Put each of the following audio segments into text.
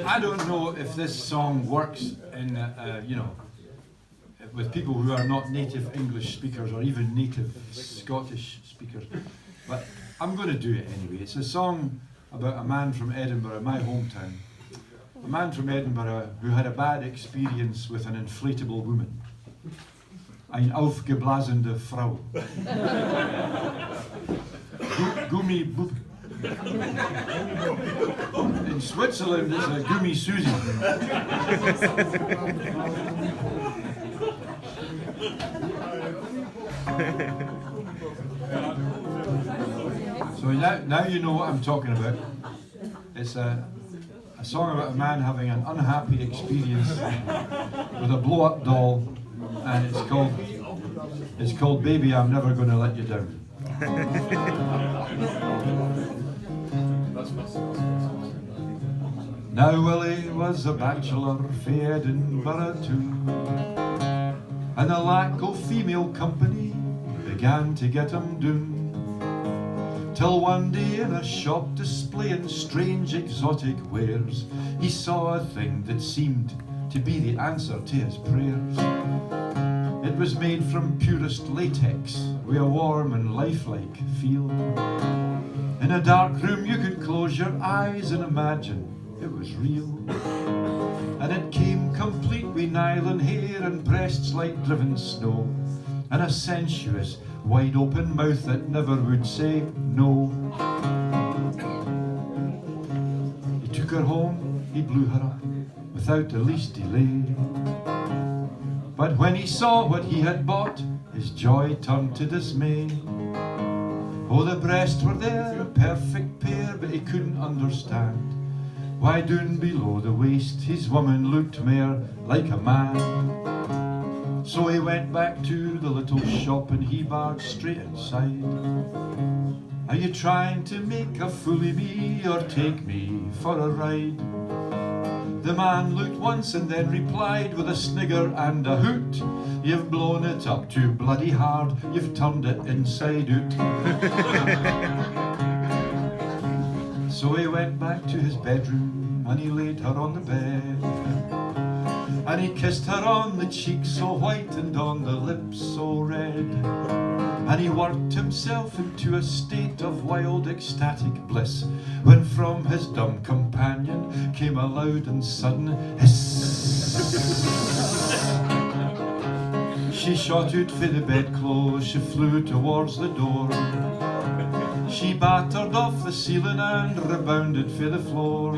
I don't know if this song works in, with people who are not native English speakers or even native Scottish speakers, but I'm going to do it anyway. It's a song about a man from Edinburgh, my hometown. A man from Edinburgh who had a bad experience with an inflatable woman. Ein aufgeblasene Frau. Gummi. In Switzerland, it's a Gummi Susie. So now you know what I'm talking about. It's a song about a man having an unhappy experience with a blow-up doll, and it's called Baby, I'm Never Gonna Let You Down. Now Willie was a bachelor fae Edinburgh too, and the lack of female company began to get him down. Till one day in a shop displaying strange exotic wares, he saw a thing that seemed to be the answer to his prayers. It was made from purest latex, with a warm and lifelike feel. In a dark room you could close your eyes and imagine it was real. And it came complete with nylon hair and breasts like driven snow, and a sensuous, wide open mouth that never would say no. He took her home, he blew her up without the least delay. But when he saw what he had bought, his joy turned to dismay. Oh, the breasts were there, a perfect pair, but he couldn't understand why down below the waist his woman looked more like a man. So he went back to the little shop and he barged straight inside. Are you trying to make a fool of me or take me for a ride? The man looked once and then replied with a snigger and a hoot. You've blown it up too bloody hard, you've turned it inside out. So he went back to his bedroom and he laid her on the bed. And he kissed her on the cheek so white and on the lips so red. And he worked himself into a state of wild ecstatic bliss, when from his dumb companion came a loud and sudden hiss. She shot out for the bedclothes, she flew towards the door. She battered off the ceiling and rebounded for the floor.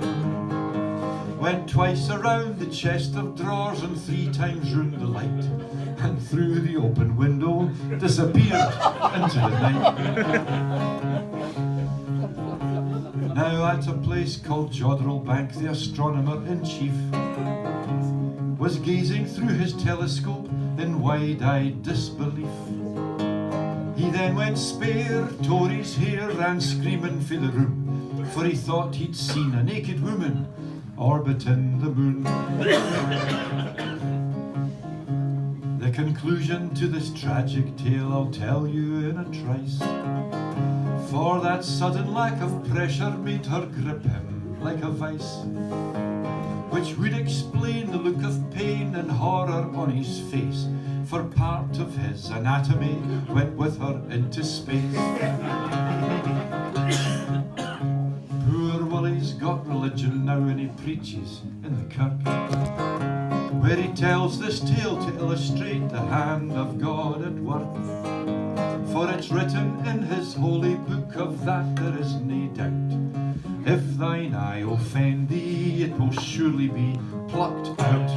Went twice around the chest of drawers and 3 times round the light, and through the open window disappeared into the night. Now at a place called Jodrell Bank, the astronomer-in-chief was gazing through his telescope in wide-eyed disbelief. He then went spare, tore his hair, ran screaming for the room, for he thought he'd seen a naked woman orbiting the moon. The conclusion to this tragic tale I'll tell you in a trice, for that sudden lack of pressure made her grip him like a vice, which would explain the look of pain and horror on his face, for part of his anatomy went with her into space. Poor Willie's got religion now and he preaches in the kirk, where he tells this tale to illustrate the hand of God at work. For it's written in his holy book, of that there is no doubt, if thine eye offend thee, it will surely be plucked out.